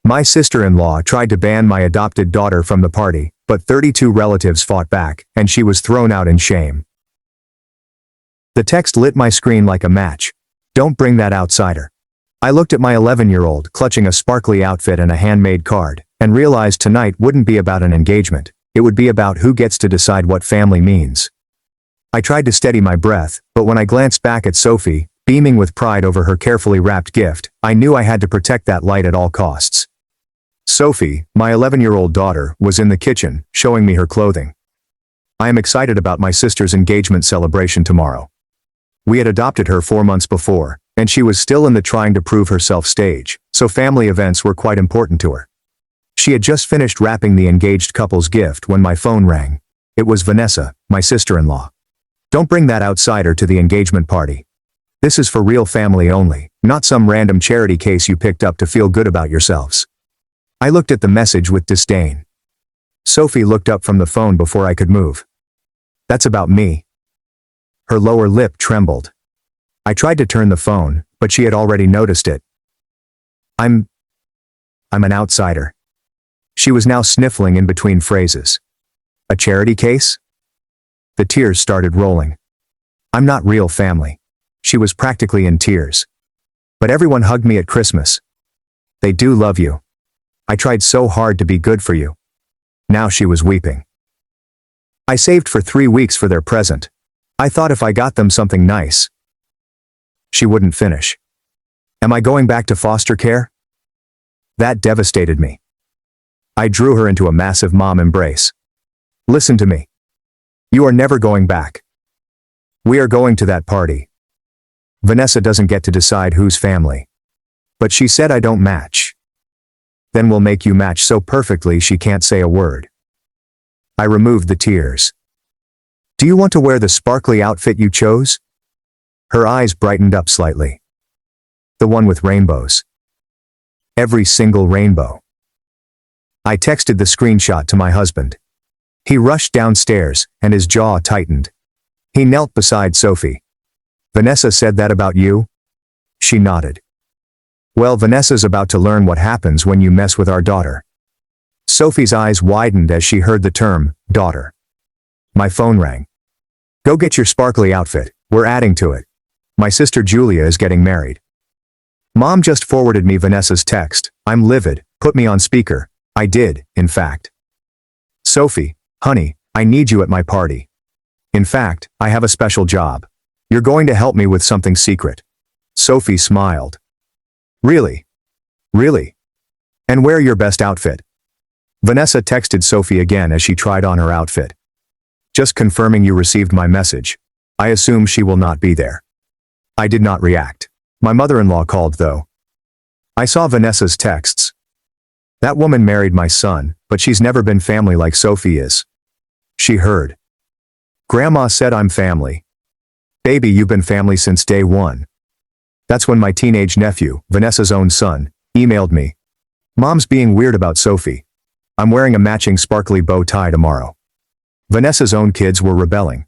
My sister-in-law tried to ban my adopted daughter from the party, but 32 relatives fought back, and she was thrown out in shame. The text lit my screen like a match. Don't bring that outsider. I looked at my 11-year-old clutching a sparkly outfit and a handmade card, and realized tonight wouldn't be about an engagement. It would be about who gets to decide what family means. I tried to steady my breath, but when I glanced back at Sophie, beaming with pride over her carefully wrapped gift, I knew I had to protect that light at all costs. Sophie, my 11-year-old daughter, was in the kitchen, showing me her clothing. I am excited about my sister's engagement celebration tomorrow. We had adopted her 4 months before, and she was still in the trying to prove herself stage, so family events were quite important to her. She had just finished wrapping the engaged couple's gift when my phone rang. It was Vanessa, my sister-in-law. Don't bring that outsider to the engagement party. This is for real family only, not some random charity case you picked up to feel good about yourselves. I looked at the message with disdain. Sophie looked up from the phone before I could move. That's about me. Her lower lip trembled. I tried to turn the phone, but she had already noticed it. I'm an outsider. She was now sniffling in between phrases. A charity case? The tears started rolling. I'm not real family. She was practically in tears. But everyone hugged me at Christmas. They do love you. I tried so hard to be good for you. Now she was weeping. I saved for 3 weeks for their present. I thought if I got them something nice. She wouldn't finish. Am I going back to foster care? That devastated me. I drew her into a massive mom embrace. Listen to me. You are never going back. We are going to that party. Vanessa doesn't get to decide who's family. But she said I don't match. Then we'll make you match so perfectly she can't say a word. I removed the tears. Do you want to wear the sparkly outfit you chose? Her eyes brightened up slightly. The one with rainbows. Every single rainbow. I texted the screenshot to my husband. He rushed downstairs, and his jaw tightened. He knelt beside Sophie. Vanessa said that about you? She nodded. Well, Vanessa's about to learn what happens when you mess with our daughter. Sophie's eyes widened as she heard the term, daughter. My phone rang. Go get your sparkly outfit, we're adding to it. My sister Julia is getting married. Mom just forwarded me Vanessa's text. I'm livid, put me on speaker. I did, in fact. Sophie, honey, I need you at my party. In fact, I have a special job. You're going to help me with something secret. Sophie smiled. Really? Really? And wear your best outfit. Vanessa texted Sophie again as she tried on her outfit. Just confirming you received my message. I assume she will not be there. I did not react. My mother-in-law called though. I saw Vanessa's texts. That woman married my son, but she's never been family like Sophie is. She heard. Grandma said I'm family. Baby, you've been family since day one. That's when my teenage nephew, Vanessa's own son, emailed me. Mom's being weird about Sophie. I'm wearing a matching sparkly bow tie tomorrow. Vanessa's own kids were rebelling.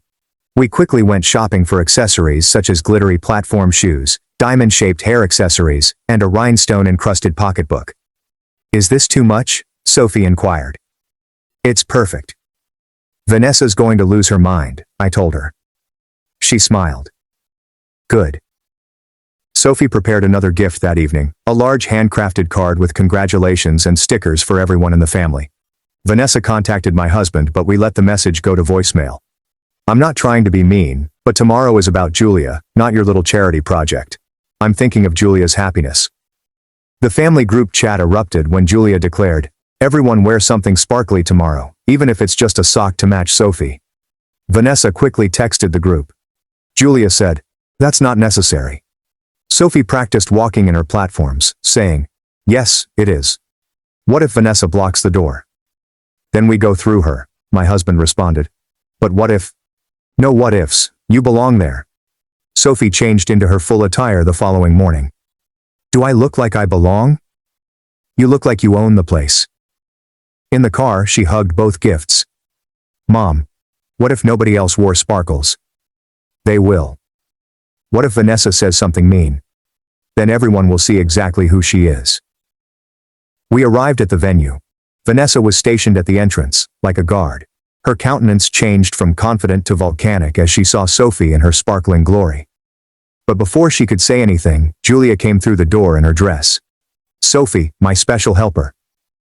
We quickly went shopping for accessories such as glittery platform shoes, diamond-shaped hair accessories, and a rhinestone-encrusted pocketbook. Is this too much? Sophie inquired. It's perfect. Vanessa's going to lose her mind, I told her. She smiled. Good. Sophie prepared another gift that evening, a large handcrafted card with congratulations and stickers for everyone in the family. Vanessa contacted my husband, but we let the message go to voicemail. I'm not trying to be mean, but tomorrow is about Julia, not your little charity project. I'm thinking of Julia's happiness. The family group chat erupted when Julia declared, everyone wear something sparkly tomorrow, even if it's just a sock to match Sophie. Vanessa quickly texted the group. Julia said, that's not necessary. Sophie practiced walking in her platforms, saying, yes, it is. What if Vanessa blocks the door? Then we go through her, my husband responded. But what if? No what ifs, you belong there. Sophie changed into her full attire the following morning. Do I look like I belong? You look like you own the place. In the car, she hugged both gifts. Mom, what if nobody else wore sparkles? They will. What if Vanessa says something mean? Then everyone will see exactly who she is. We arrived at the venue. Vanessa was stationed at the entrance, like a guard. Her countenance changed from confident to volcanic as she saw Sophie in her sparkling glory. But before she could say anything, Julia came through the door in her dress. "Sophie, my special helper."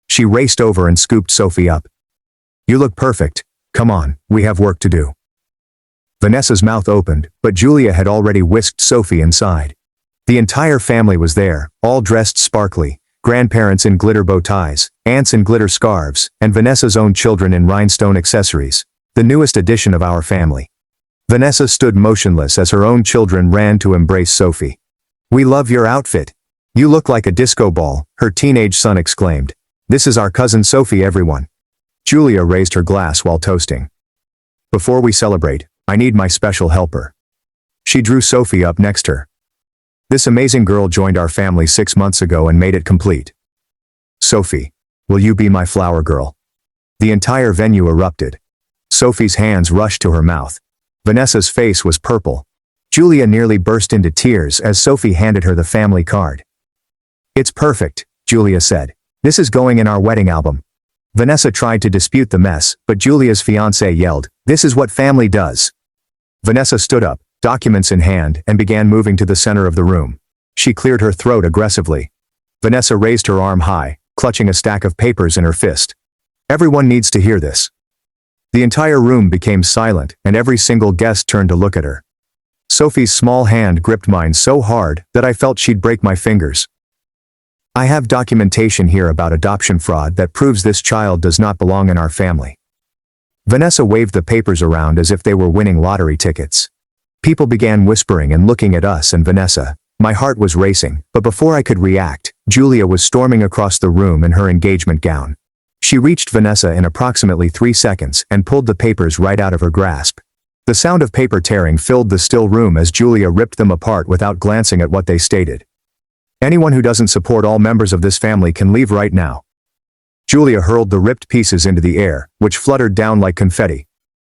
She raced over and scooped Sophie up. "You look perfect. Come on, we have work to do." Vanessa's mouth opened, but Julia had already whisked Sophie inside. The entire family was there, all dressed sparkly, grandparents in glitter bow ties, aunts in glitter scarves, and Vanessa's own children in rhinestone accessories, the newest addition of our family. Vanessa stood motionless as her own children ran to embrace Sophie. "We love your outfit. You look like a disco ball," her teenage son exclaimed. "This is our cousin Sophie, everyone." Julia raised her glass while toasting. "Before we celebrate, I need my special helper." She drew Sophie up next her. "This amazing girl joined our family 6 months ago and made it complete. Sophie, will you be my flower girl?" The entire venue erupted. Sophie's hands rushed to her mouth. Vanessa's face was purple. Julia nearly burst into tears as Sophie handed her the family card. "It's perfect," Julia said. "This is going in our wedding album." Vanessa tried to dispute the mess, but Julia's fiancé yelled, "This is what family does." Vanessa stood up, documents in hand, and began moving to the center of the room. She cleared her throat aggressively. Vanessa raised her arm high, clutching a stack of papers in her fist. "Everyone needs to hear this." The entire room became silent, and every single guest turned to look at her. Sophie's small hand gripped mine so hard that I felt she'd break my fingers. "I have documentation here about adoption fraud that proves this child does not belong in our family." Vanessa waved the papers around as if they were winning lottery tickets. People began whispering and looking at us and Vanessa. My heart was racing, but before I could react, Julia was storming across the room in her engagement gown. She reached Vanessa in approximately 3 seconds and pulled the papers right out of her grasp. The sound of paper tearing filled the still room as Julia ripped them apart without glancing at what they stated. "Anyone who doesn't support all members of this family can leave right now." Julia hurled the ripped pieces into the air, which fluttered down like confetti.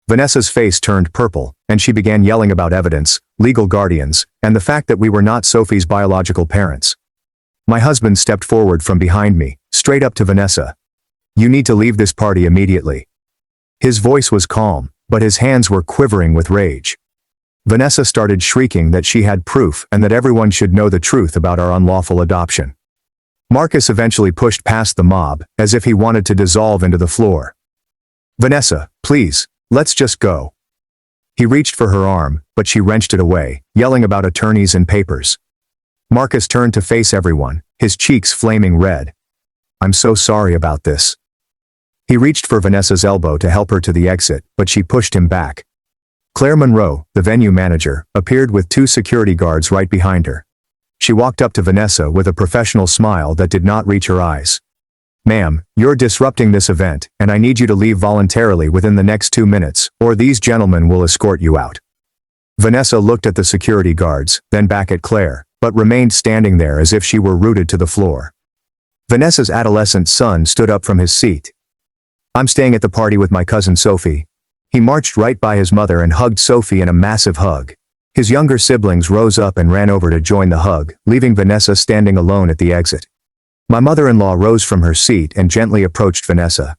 Vanessa's face turned purple, and she began yelling about evidence, legal guardians, and the fact that we were not Sophie's biological parents. My husband stepped forward from behind me, straight up to Vanessa. "You need to leave this party immediately." His voice was calm, but his hands were quivering with rage. Vanessa started shrieking that she had proof and that everyone should know the truth about our unlawful adoption. Marcus eventually pushed past the mob, as if he wanted to dissolve into the floor. "Vanessa, please, let's just go." He reached for her arm, but she wrenched it away, yelling about attorneys and papers. Marcus turned to face everyone, his cheeks flaming red. "I'm so sorry about this." He reached for Vanessa's elbow to help her to the exit, but she pushed him back. Claire Monroe, the venue manager, appeared with 2 security guards right behind her. She walked up to Vanessa with a professional smile that did not reach her eyes. "Ma'am, you're disrupting this event, and I need you to leave voluntarily within the next 2 minutes, or these gentlemen will escort you out." Vanessa looked at the security guards, then back at Claire, but remained standing there as if she were rooted to the floor. Vanessa's adolescent son stood up from his seat. "I'm staying at the party with my cousin Sophie." He marched right by his mother and hugged Sophie in a massive hug. His younger siblings rose up and ran over to join the hug, leaving Vanessa standing alone at the exit. My mother-in-law rose from her seat and gently approached Vanessa.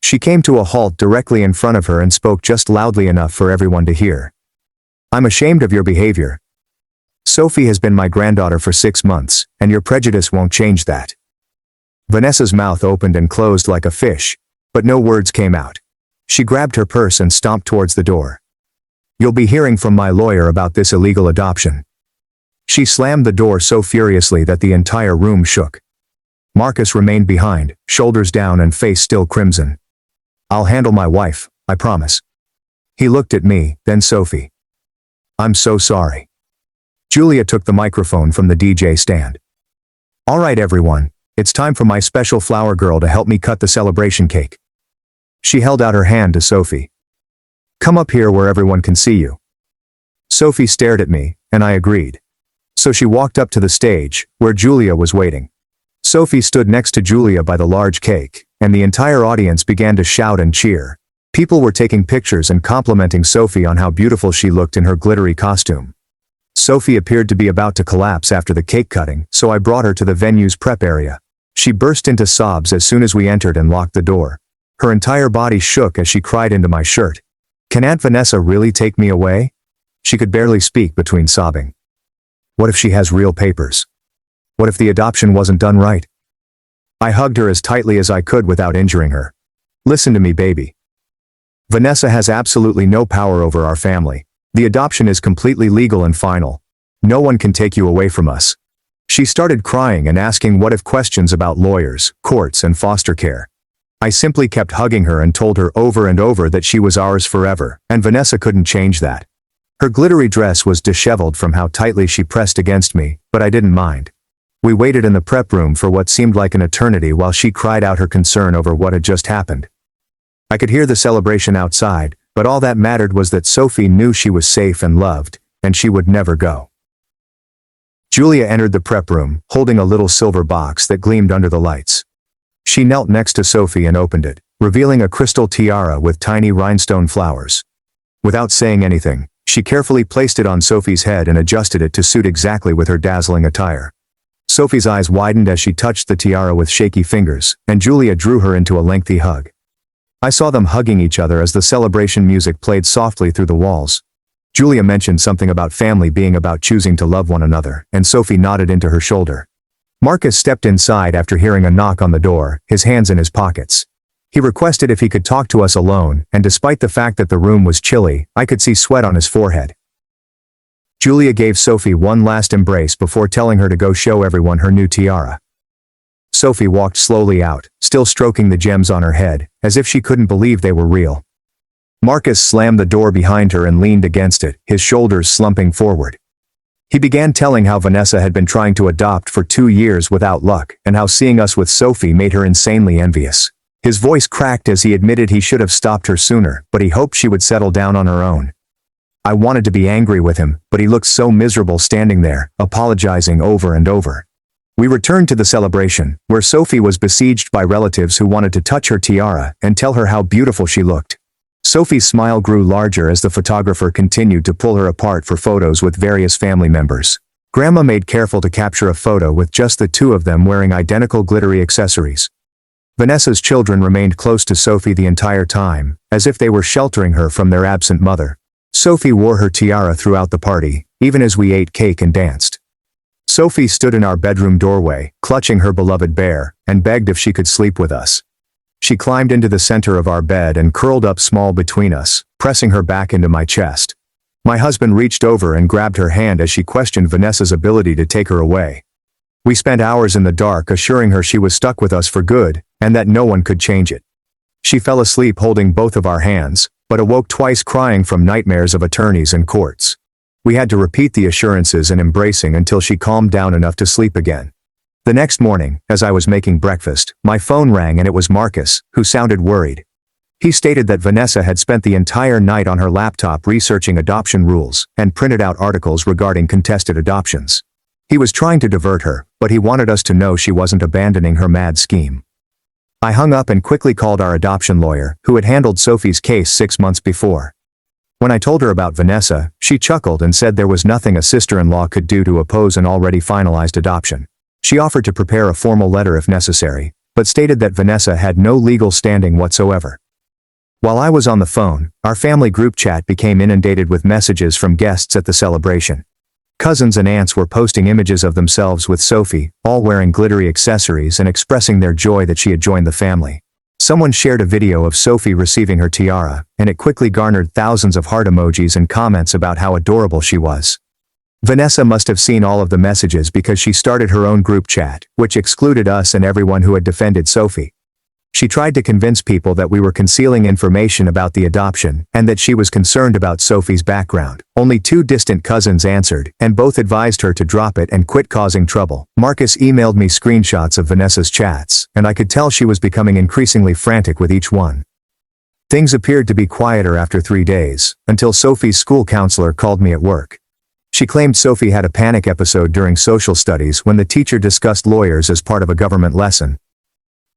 She came to a halt directly in front of her and spoke just loudly enough for everyone to hear. "I'm ashamed of your behavior. Sophie has been my granddaughter for 6 months, and your prejudice won't change that." Vanessa's mouth opened and closed like a fish, but no words came out. She grabbed her purse and stomped towards the door. "You'll be hearing from my lawyer about this illegal adoption." She slammed the door so furiously that the entire room shook. Marcus remained behind, shoulders down and face still crimson. "I'll handle my wife, I promise." He looked at me, then Sophie. "I'm so sorry." Julia took the microphone from the DJ stand. "All right everyone, it's time for my special flower girl to help me cut the celebration cake." She held out her hand to Sophie. "Come up here where everyone can see you." Sophie stared at me, and I agreed. So she walked up to the stage, where Julia was waiting. Sophie stood next to Julia by the large cake, and the entire audience began to shout and cheer. People were taking pictures and complimenting Sophie on how beautiful she looked in her glittery costume. Sophie appeared to be about to collapse after the cake cutting, so I brought her to the venue's prep area. She burst into sobs as soon as we entered and locked the door. Her entire body shook as she cried into my shirt. "Can Aunt Vanessa really take me away?" She could barely speak between sobbing. What if she has real papers? What if the adoption wasn't done right? I hugged her as tightly as I could without injuring her. "Listen to me, baby. Vanessa has absolutely no power over our family. The adoption is completely legal and final. No one can take you away from us." She started crying and asking what if questions about lawyers, courts, and foster care. I simply kept hugging her and told her over and over that she was ours forever, and Vanessa couldn't change that. Her glittery dress was disheveled from how tightly she pressed against me, but I didn't mind. We waited in the prep room for what seemed like an eternity while she cried out her concern over what had just happened. I could hear the celebration outside, but all that mattered was that Sophie knew she was safe and loved, and she would never go. Julia entered the prep room, holding a little silver box that gleamed under the lights. She knelt next to Sophie and opened it, revealing a crystal tiara with tiny rhinestone flowers. Without saying anything, she carefully placed it on Sophie's head and adjusted it to suit exactly with her dazzling attire. Sophie's eyes widened as she touched the tiara with shaky fingers, and Julia drew her into a lengthy hug. I saw them hugging each other as the celebration music played softly through the walls. Julia mentioned something about family being about choosing to love one another, and Sophie nodded into her shoulder. Marcus stepped inside after hearing a knock on the door, his hands in his pockets. He requested if he could talk to us alone, and despite the fact that the room was chilly, I could see sweat on his forehead. Julia gave Sophie one last embrace before telling her to go show everyone her new tiara. Sophie walked slowly out, still stroking the gems on her head, as if she couldn't believe they were real. Marcus slammed the door behind her and leaned against it, his shoulders slumping forward. He began telling how Vanessa had been trying to adopt for 2 years without luck, and how seeing us with Sophie made her insanely envious. His voice cracked as he admitted he should have stopped her sooner, but he hoped she would settle down on her own. I wanted to be angry with him, but he looked so miserable standing there, apologizing over and over. We returned to the celebration, where Sophie was besieged by relatives who wanted to touch her tiara and tell her how beautiful she looked. Sophie's smile grew larger as the photographer continued to pull her apart for photos with various family members. Grandma made careful to capture a photo with just the two of them wearing identical glittery accessories. Vanessa's children remained close to Sophie the entire time, as if they were sheltering her from their absent mother. Sophie wore her tiara throughout the party, even as we ate cake and danced. Sophie stood in our bedroom doorway, clutching her beloved bear, and begged if she could sleep with us. She climbed into the center of our bed and curled up small between us, pressing her back into my chest. My husband reached over and grabbed her hand as she questioned Vanessa's ability to take her away. We spent hours in the dark assuring her she was stuck with us for good, and that no one could change it. She fell asleep holding both of our hands, but awoke twice crying from nightmares of attorneys and courts. We had to repeat the assurances and embracing until she calmed down enough to sleep again. The next morning, as I was making breakfast, my phone rang and it was Marcus, who sounded worried. He stated that Vanessa had spent the entire night on her laptop researching adoption rules and printed out articles regarding contested adoptions. He was trying to divert her, but he wanted us to know she wasn't abandoning her mad scheme. I hung up and quickly called our adoption lawyer, who had handled Sophie's case 6 months before. When I told her about Vanessa, she chuckled and said there was nothing a sister-in-law could do to oppose an already finalized adoption. She offered to prepare a formal letter if necessary, but stated that Vanessa had no legal standing whatsoever. While I was on the phone, our family group chat became inundated with messages from guests at the celebration. Cousins and aunts were posting images of themselves with Sophie, all wearing glittery accessories and expressing their joy that she had joined the family. Someone shared a video of Sophie receiving her tiara, and it quickly garnered thousands of heart emojis and comments about how adorable she was. Vanessa must have seen all of the messages because she started her own group chat, which excluded us and everyone who had defended Sophie. She tried to convince people that we were concealing information about the adoption and that she was concerned about Sophie's background. Only 2 distant cousins answered, and both advised her to drop it and quit causing trouble. Marcus emailed me screenshots of Vanessa's chats, and I could tell she was becoming increasingly frantic with each one. Things appeared to be quieter after 3 days, until Sophie's school counselor called me at work. She claimed Sophie had a panic episode during social studies when the teacher discussed lawyers as part of a government lesson.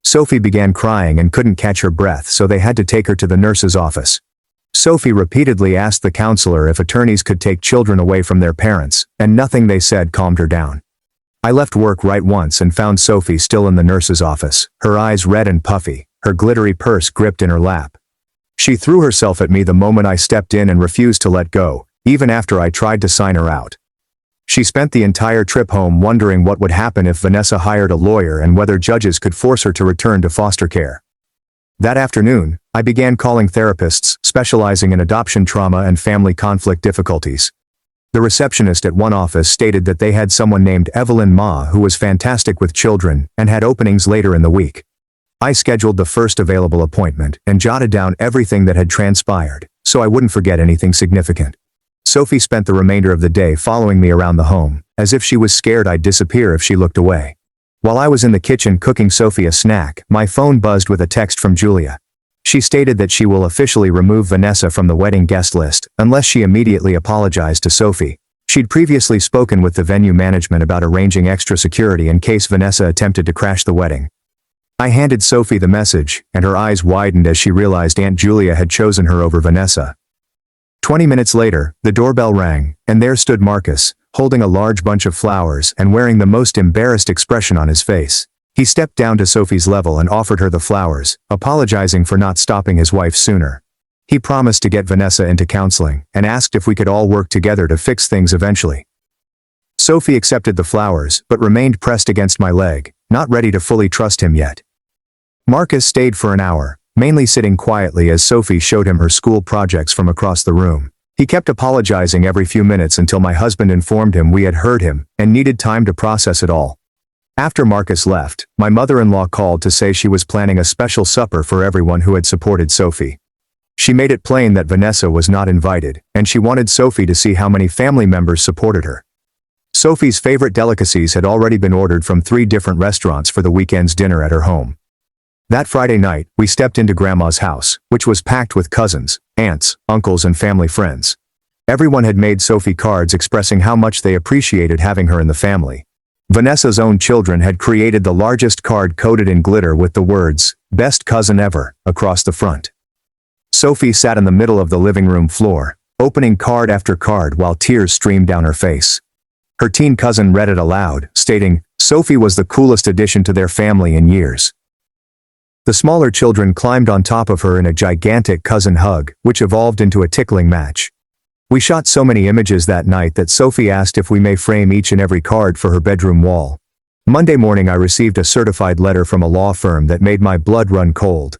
Sophie began crying and couldn't catch her breath, so they had to take her to the nurse's office. Sophie repeatedly asked the counselor if attorneys could take children away from their parents, and nothing they said calmed her down. I left work right once and found Sophie still in the nurse's office, her eyes red and puffy, her glittery purse gripped in her lap. She threw herself at me the moment I stepped in and refused to let go, even after I tried to sign her out. She spent the entire trip home wondering what would happen if Vanessa hired a lawyer and whether judges could force her to return to foster care. That afternoon, I began calling therapists specializing in adoption trauma and family conflict difficulties. The receptionist at one office stated that they had someone named Evelyn Ma who was fantastic with children and had openings later in the week. I scheduled the first available appointment and jotted down everything that had transpired, so I wouldn't forget anything significant. Sophie spent the remainder of the day following me around the home, as if she was scared I'd disappear if she looked away. While I was in the kitchen cooking Sophie a snack, my phone buzzed with a text from Julia. She stated that she will officially remove Vanessa from the wedding guest list, unless she immediately apologized to Sophie. She'd previously spoken with the venue management about arranging extra security in case Vanessa attempted to crash the wedding. I handed Sophie the message, and her eyes widened as she realized Aunt Julia had chosen her over Vanessa. 20 minutes later, the doorbell rang, and there stood Marcus, holding a large bunch of flowers and wearing the most embarrassed expression on his face. He stepped down to Sophie's level and offered her the flowers, apologizing for not stopping his wife sooner. He promised to get Vanessa into counseling, and asked if we could all work together to fix things eventually. Sophie accepted the flowers, but remained pressed against my leg, not ready to fully trust him yet. Marcus stayed for an hour, mainly sitting quietly as Sophie showed him her school projects from across the room. He kept apologizing every few minutes until my husband informed him we had heard him and needed time to process it all. After Marcus left, my mother-in-law called to say she was planning a special supper for everyone who had supported Sophie. She made it plain that Vanessa was not invited, and she wanted Sophie to see how many family members supported her. Sophie's favorite delicacies had already been ordered from 3 different restaurants for the weekend's dinner at her home. That Friday night, we stepped into Grandma's house, which was packed with cousins, aunts, uncles and family friends. Everyone had made Sophie cards expressing how much they appreciated having her in the family. Vanessa's own children had created the largest card coated in glitter with the words, "Best cousin ever," across the front. Sophie sat in the middle of the living room floor, opening card after card while tears streamed down her face. Her teen cousin read it aloud, stating, Sophie was the coolest addition to their family in years. The smaller children climbed on top of her in a gigantic cousin hug, which evolved into a tickling match. We shot so many images that night that Sophie asked if we may frame each and every card for her bedroom wall. Monday morning I received a certified letter from a law firm that made my blood run cold.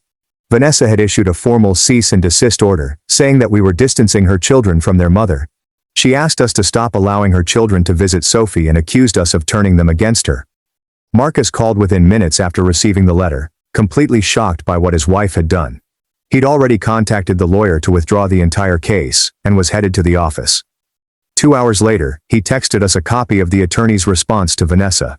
Vanessa had issued a formal cease and desist order, saying that we were distancing her children from their mother. She asked us to stop allowing her children to visit Sophie and accused us of turning them against her. Marcus called within minutes after receiving the letter, completely shocked by what his wife had done. He'd already contacted the lawyer to withdraw the entire case, and was headed to the office. 2 hours later, he texted us a copy of the attorney's response to Vanessa.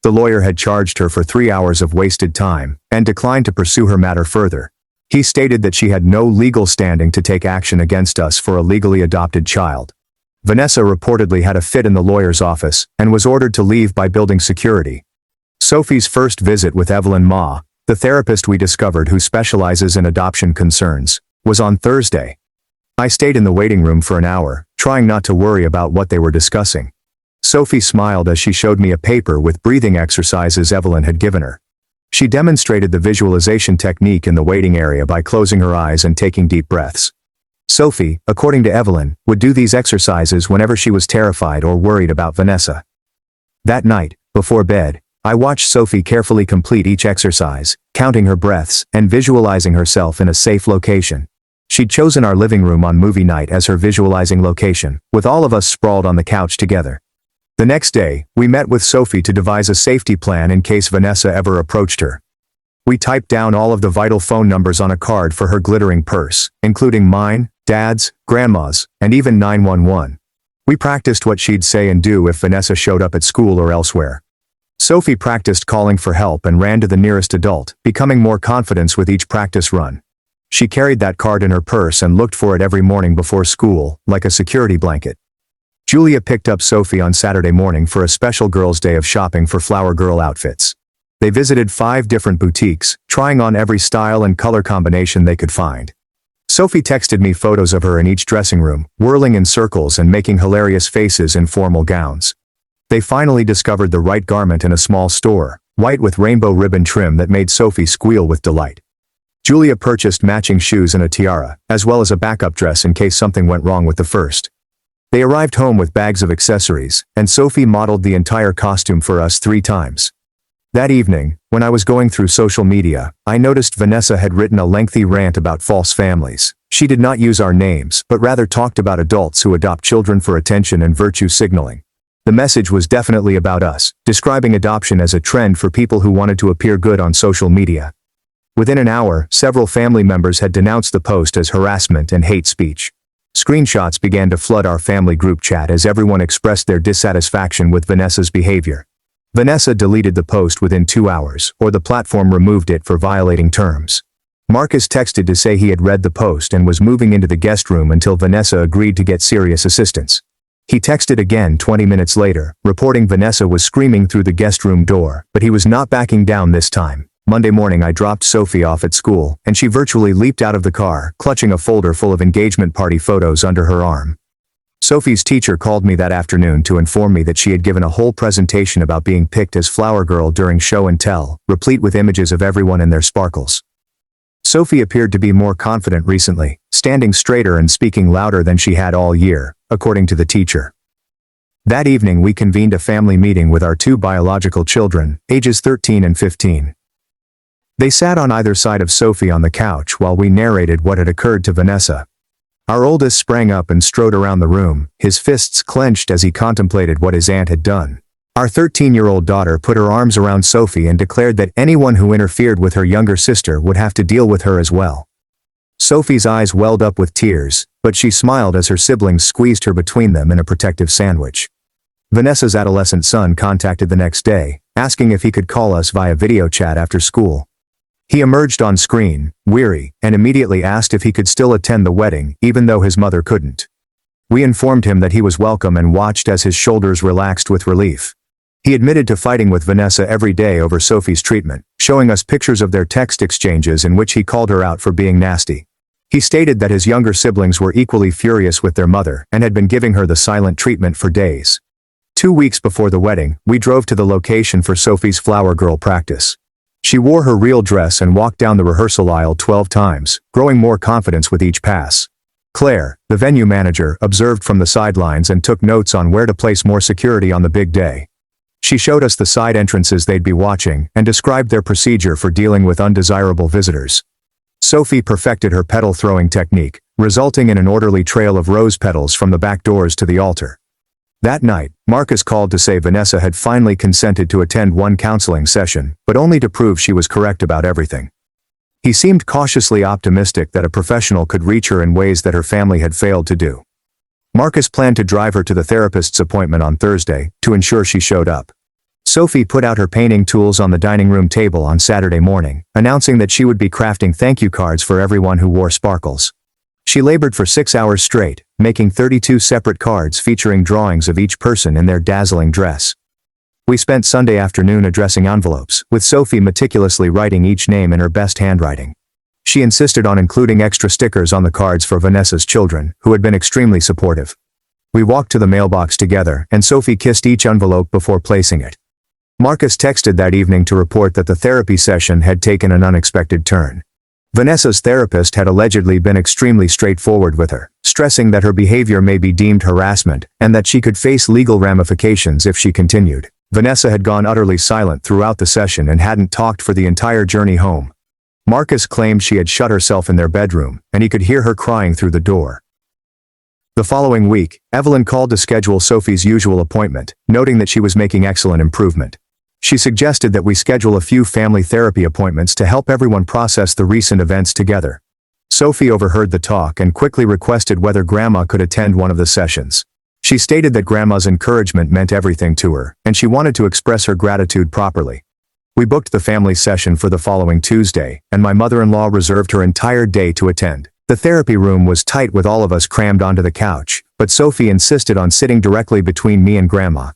The lawyer had charged her for 3 hours of wasted time, and declined to pursue her matter further. He stated that she had no legal standing to take action against us for a legally adopted child. Vanessa reportedly had a fit in the lawyer's office, and was ordered to leave by building security. Sophie's first visit with Evelyn Ma, the therapist we discovered who specializes in adoption concerns, was on Thursday. I stayed in the waiting room for an hour, trying not to worry about what they were discussing. Sophie smiled as she showed me a paper with breathing exercises Evelyn had given her. She demonstrated the visualization technique in the waiting area by closing her eyes and taking deep breaths. Sophie, according to Evelyn, would do these exercises whenever she was terrified or worried about Vanessa. That night, before bed, I watched Sophie carefully complete each exercise, counting her breaths and visualizing herself in a safe location. She'd chosen our living room on movie night as her visualizing location, with all of us sprawled on the couch together. The next day, we met with Sophie to devise a safety plan in case Vanessa ever approached her. We typed down all of the vital phone numbers on a card for her glittering purse, including mine, Dad's, Grandma's, and even 911. We practiced what she'd say and do if Vanessa showed up at school or elsewhere. Sophie practiced calling for help and ran to the nearest adult, becoming more confident with each practice run. She carried that card in her purse and looked for it every morning before school, like a security blanket. Julia picked up Sophie on Saturday morning for a special girls' day of shopping for flower girl outfits. They visited 5 different boutiques, trying on every style and color combination they could find. Sophie texted me photos of her in each dressing room, whirling in circles and making hilarious faces in formal gowns. They finally discovered the right garment in a small store, white with rainbow ribbon trim that made Sophie squeal with delight. Julia purchased matching shoes and a tiara, as well as a backup dress in case something went wrong with the first. They arrived home with bags of accessories, and Sophie modeled the entire costume for us 3 times. That evening, when I was going through social media, I noticed Vanessa had written a lengthy rant about false families. She did not use our names, but rather talked about adults who adopt children for attention and virtue signaling. The message was definitely about us, describing adoption as a trend for people who wanted to appear good on social media. Within an hour, several family members had denounced the post as harassment and hate speech. Screenshots began to flood our family group chat as everyone expressed their dissatisfaction with Vanessa's behavior. Vanessa deleted the post within 2 hours, or the platform removed it for violating terms. Marcus texted to say he had read the post and was moving into the guest room until Vanessa agreed to get serious assistance. He texted again 20 minutes later, reporting Vanessa was screaming through the guest room door, but he was not backing down this time. Monday morning I dropped Sophie off at school, and she virtually leaped out of the car, clutching a folder full of engagement party photos under her arm. Sophie's teacher called me that afternoon to inform me that she had given a whole presentation about being picked as flower girl during show and tell, replete with images of everyone in their sparkles. Sophie appeared to be more confident recently, standing straighter and speaking louder than she had all year, according to the teacher. That evening we convened a family meeting with our 2 biological children, ages 13 and 15. They sat on either side of Sophie on the couch while we narrated what had occurred to Vanessa. Our oldest sprang up and strode around the room, his fists clenched as he contemplated what his aunt had done. Our 13-year-old daughter put her arms around Sophie and declared that anyone who interfered with her younger sister would have to deal with her as well. Sophie's eyes welled up with tears, but she smiled as her siblings squeezed her between them in a protective sandwich. Vanessa's adolescent son contacted the next day, asking if he could call us via video chat after school. He emerged on screen, weary, and immediately asked if he could still attend the wedding, even though his mother couldn't. We informed him that he was welcome and watched as his shoulders relaxed with relief. He admitted to fighting with Vanessa every day over Sophie's treatment, showing us pictures of their text exchanges in which he called her out for being nasty. He stated that his younger siblings were equally furious with their mother and had been giving her the silent treatment for days. 2 weeks before the wedding, we drove to the location for Sophie's flower girl practice. She wore her real dress and walked down the rehearsal aisle 12 times, growing more confidence with each pass. Claire, the venue manager, observed from the sidelines and took notes on where to place more security on the big day. She showed us the side entrances they'd be watching and described their procedure for dealing with undesirable visitors. Sophie perfected her petal throwing technique, resulting in an orderly trail of rose petals from the back doors to the altar. That night, Marcus called to say Vanessa had finally consented to attend one counseling session, but only to prove she was correct about everything. He seemed cautiously optimistic that a professional could reach her in ways that her family had failed to do. Marcus planned to drive her to the therapist's appointment on Thursday, to ensure she showed up. Sophie put out her painting tools on the dining room table on Saturday morning, announcing that she would be crafting thank you cards for everyone who wore sparkles. She labored for 6 hours straight, making 32 separate cards featuring drawings of each person in their dazzling dress. We spent Sunday afternoon addressing envelopes, with Sophie meticulously writing each name in her best handwriting. She insisted on including extra stickers on the cards for Vanessa's children, who had been extremely supportive. We walked to the mailbox together, and Sophie kissed each envelope before placing it. Marcus texted that evening to report that the therapy session had taken an unexpected turn. Vanessa's therapist had allegedly been extremely straightforward with her, stressing that her behavior may be deemed harassment and that she could face legal ramifications if she continued. Vanessa had gone utterly silent throughout the session and hadn't talked for the entire journey home. Marcus claimed she had shut herself in their bedroom, and he could hear her crying through the door. The following week, Evelyn called to schedule Sophie's usual appointment, noting that she was making excellent improvement. She suggested that we schedule a few family therapy appointments to help everyone process the recent events together. Sophie overheard the talk and quickly requested whether Grandma could attend one of the sessions. She stated that Grandma's encouragement meant everything to her, and she wanted to express her gratitude properly. We booked the family session for the following Tuesday, and my mother-in-law reserved her entire day to attend. The therapy room was tight with all of us crammed onto the couch, but Sophie insisted on sitting directly between me and Grandma.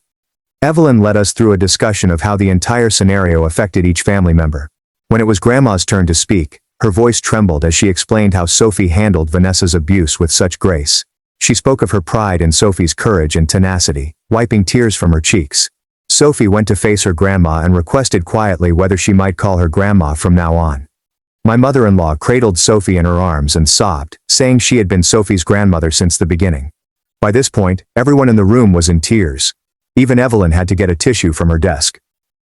Evelyn led us through a discussion of how the entire scenario affected each family member. When it was Grandma's turn to speak, her voice trembled as she explained how Sophie handled Vanessa's abuse with such grace. She spoke of her pride in Sophie's courage and tenacity, wiping tears from her cheeks. Sophie went to face her grandma and requested quietly whether she might call her grandma from now on. My mother-in-law cradled Sophie in her arms and sobbed, saying she had been Sophie's grandmother since the beginning. By this point, everyone in the room was in tears. Even Evelyn had to get a tissue from her desk.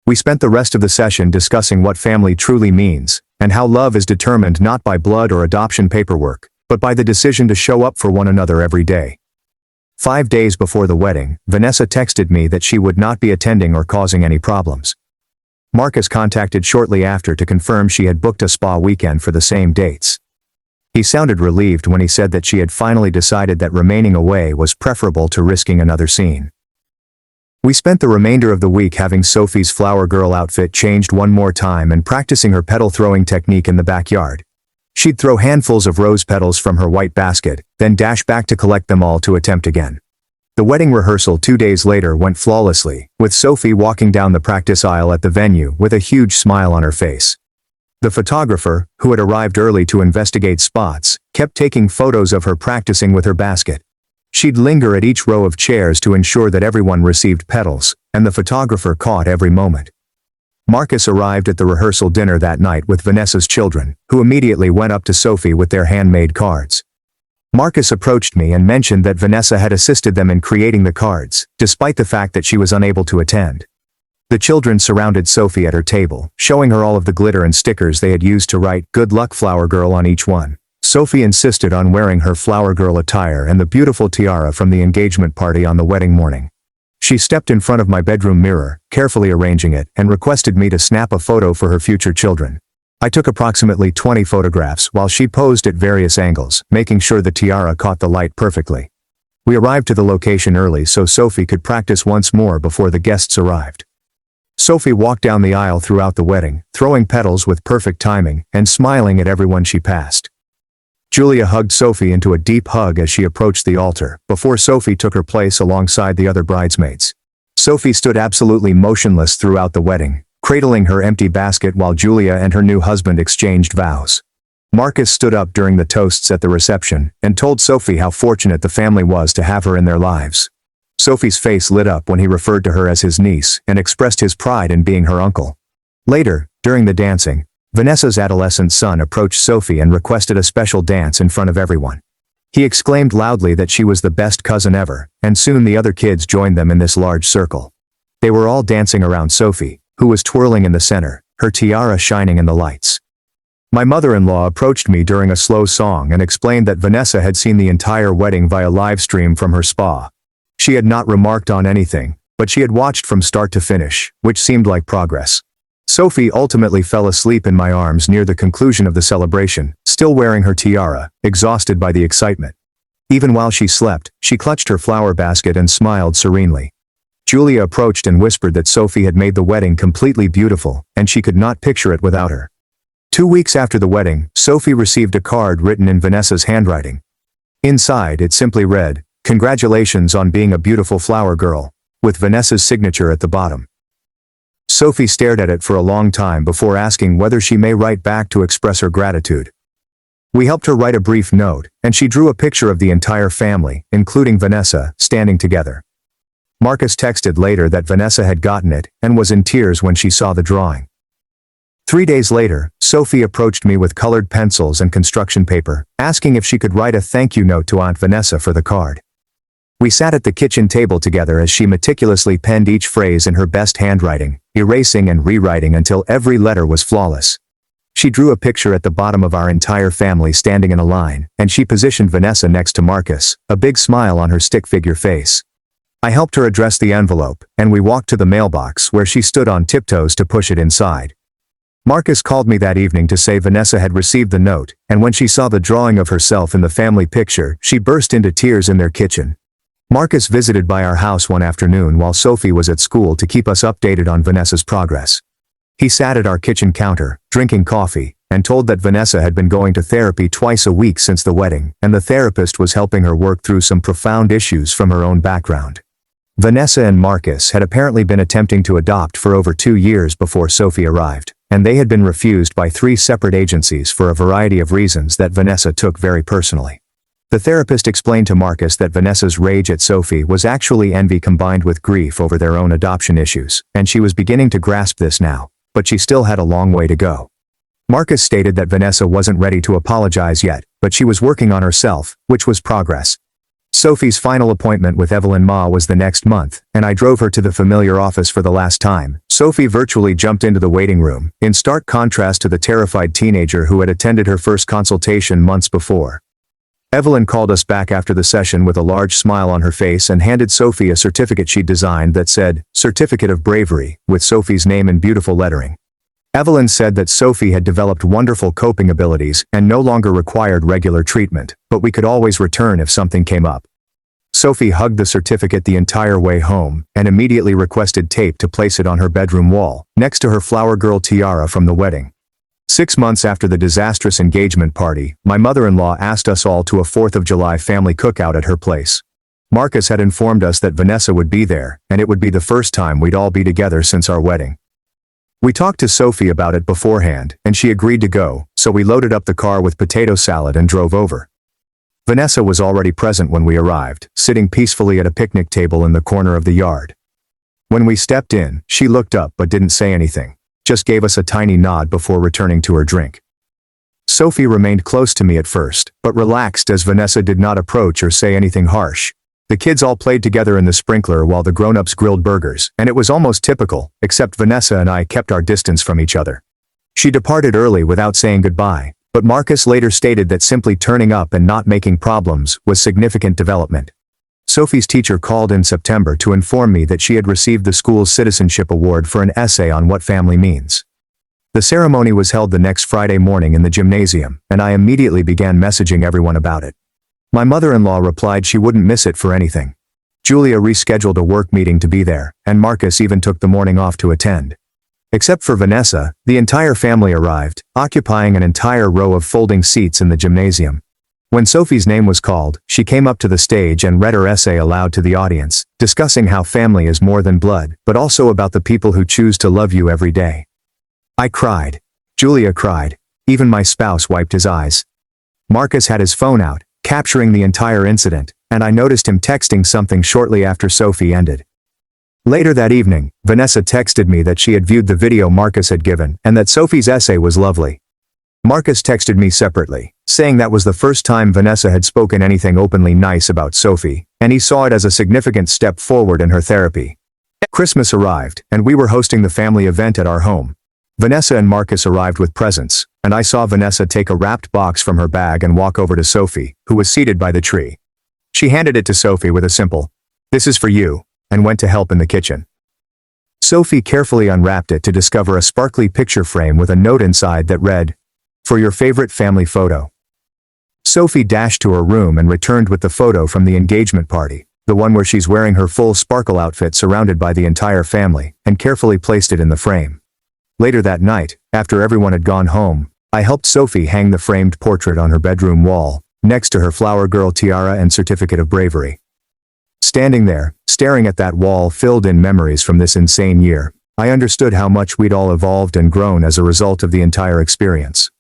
We spent the rest of the session discussing what family truly means, and how love is determined not by blood or adoption paperwork, but by the decision to show up for one another every day. 5 days before the wedding, Vanessa texted me that she would not be attending or causing any problems. Marcus contacted shortly after to confirm she had booked a spa weekend for the same dates. He sounded relieved when he said that she had finally decided that remaining away was preferable to risking another scene. We spent the remainder of the week having Sophie's flower girl outfit changed one more time and practicing her petal throwing technique in the backyard. She'd throw handfuls of rose petals from her white basket, then dash back to collect them all to attempt again. The wedding rehearsal 2 days later went flawlessly, with Sophie walking down the practice aisle at the venue with a huge smile on her face. The photographer, who had arrived early to investigate spots, kept taking photos of her practicing with her basket. She'd linger at each row of chairs to ensure that everyone received petals, and the photographer caught every moment. Marcus arrived at the rehearsal dinner that night with Vanessa's children, who immediately went up to Sophie with their handmade cards. Marcus approached me and mentioned that Vanessa had assisted them in creating the cards, despite the fact that she was unable to attend. The children surrounded Sophie at her table, showing her all of the glitter and stickers they had used to write "Good Luck Flower Girl" on each one. Sophie insisted on wearing her flower girl attire and the beautiful tiara from the engagement party on the wedding morning. She stepped in front of my bedroom mirror, carefully arranging it, and requested me to snap a photo for her future children. I took approximately 20 photographs while she posed at various angles, making sure the tiara caught the light perfectly. We arrived to the location early so Sophie could practice once more before the guests arrived. Sophie walked down the aisle throughout the wedding, throwing petals with perfect timing, and smiling at everyone she passed. Julia hugged Sophie into a deep hug as she approached the altar, before Sophie took her place alongside the other bridesmaids. Sophie stood absolutely motionless throughout the wedding, cradling her empty basket while Julia and her new husband exchanged vows. Marcus stood up during the toasts at the reception, and told Sophie how fortunate the family was to have her in their lives. Sophie's face lit up when he referred to her as his niece, and expressed his pride in being her uncle. Later, during the dancing, Vanessa's adolescent son approached Sophie and requested a special dance in front of everyone. He exclaimed loudly that she was the best cousin ever, and soon the other kids joined them in this large circle. They were all dancing around Sophie, who was twirling in the center, her tiara shining in the lights. My mother-in-law approached me during a slow song and explained that Vanessa had seen the entire wedding via live stream from her spa. She had not remarked on anything, but she had watched from start to finish, which seemed like progress. Sophie ultimately fell asleep in my arms near the conclusion of the celebration, still wearing her tiara, exhausted by the excitement. Even while she slept, she clutched her flower basket and smiled serenely. Julia approached and whispered that Sophie had made the wedding completely beautiful, and she could not picture it without her. 2 weeks after the wedding, Sophie received a card written in Vanessa's handwriting. Inside, it simply read, "Congratulations on being a beautiful flower girl," with Vanessa's signature at the bottom. Sophie stared at it for a long time before asking whether she may write back to express her gratitude. We helped her write a brief note, and she drew a picture of the entire family, including Vanessa, standing together. Marcus texted later that Vanessa had gotten it, and was in tears when she saw the drawing. 3 days later, Sophie approached me with colored pencils and construction paper, asking if she could write a thank you note to Aunt Vanessa for the card. We sat at the kitchen table together as she meticulously penned each phrase in her best handwriting, erasing and rewriting until every letter was flawless. She drew a picture at the bottom of our entire family standing in a line, and she positioned Vanessa next to Marcus, a big smile on her stick figure face. I helped her address the envelope, and we walked to the mailbox where she stood on tiptoes to push it inside. Marcus called me that evening to say Vanessa had received the note, and when she saw the drawing of herself in the family picture, she burst into tears in their kitchen. Marcus visited by our house one afternoon while Sophie was at school to keep us updated on Vanessa's progress. He sat at our kitchen counter, drinking coffee, and told that Vanessa had been going to therapy twice a week since the wedding, and the therapist was helping her work through some profound issues from her own background. Vanessa and Marcus had apparently been attempting to adopt for over 2 years before Sophie arrived, and they had been refused by 3 separate agencies for a variety of reasons that Vanessa took very personally. The therapist explained to Marcus that Vanessa's rage at Sophie was actually envy combined with grief over their own adoption issues, and she was beginning to grasp this now, but she still had a long way to go. Marcus stated that Vanessa wasn't ready to apologize yet, but she was working on herself, which was progress. Sophie's final appointment with Evelyn Ma was the next month, and I drove her to the familiar office for the last time. Sophie virtually jumped into the waiting room, in stark contrast to the terrified teenager who had attended her first consultation months before. Evelyn called us back after the session with a large smile on her face and handed Sophie a certificate she'd designed that said, "Certificate of Bravery," with Sophie's name in beautiful lettering. Evelyn said that Sophie had developed wonderful coping abilities and no longer required regular treatment, but we could always return if something came up. Sophie hugged the certificate the entire way home and immediately requested tape to place it on her bedroom wall, next to her flower girl tiara from the wedding. 6 months after the disastrous engagement party, my mother-in-law asked us all to a 4th of July family cookout at her place. Marcus had informed us that Vanessa would be there, and it would be the first time we'd all be together since our wedding. We talked to Sophie about it beforehand, and she agreed to go, so we loaded up the car with potato salad and drove over. Vanessa was already present when we arrived, sitting peacefully at a picnic table in the corner of the yard. When we stepped in, she looked up but didn't say anything, just gave us a tiny nod before returning to her drink. Sophie remained close to me at first, but relaxed as Vanessa did not approach or say anything harsh. The kids all played together in the sprinkler while the grown-ups grilled burgers, and it was almost typical, except Vanessa and I kept our distance from each other. She departed early without saying goodbye, but Marcus later stated that simply turning up and not making problems was significant development. Sophie's teacher called in September to inform me that she had received the school's citizenship award for an essay on what family means. The ceremony was held the next Friday morning in the gymnasium, and I immediately began messaging everyone about it. My mother-in-law replied she wouldn't miss it for anything. Julia rescheduled a work meeting to be there, and Marcus even took the morning off to attend. Except for Vanessa, the entire family arrived, occupying an entire row of folding seats in the gymnasium. When Sophie's name was called, she came up to the stage and read her essay aloud to the audience, discussing how family is more than blood, but also about the people who choose to love you every day. I cried. Julia cried. Even my spouse wiped his eyes. Marcus had his phone out, capturing the entire incident, and I noticed him texting something shortly after Sophie ended. Later that evening, Vanessa texted me that she had viewed the video Marcus had given and that Sophie's essay was lovely. Marcus texted me separately, saying that was the first time Vanessa had spoken anything openly nice about Sophie, and he saw it as a significant step forward in her therapy. Christmas arrived, and we were hosting the family event at our home. Vanessa and Marcus arrived with presents, and I saw Vanessa take a wrapped box from her bag and walk over to Sophie, who was seated by the tree. She handed it to Sophie with a simple, "This is for you," and went to help in the kitchen. Sophie carefully unwrapped it to discover a sparkly picture frame with a note inside that read, "For your favorite family photo." Sophie dashed to her room and returned with the photo from the engagement party, the one where she's wearing her full sparkle outfit surrounded by the entire family, and carefully placed it in the frame. Later that night, after everyone had gone home, I helped Sophie hang the framed portrait on her bedroom wall, next to her flower girl tiara and certificate of bravery. Standing there, staring at that wall filled in memories from this insane year, I understood how much we'd all evolved and grown as a result of the entire experience.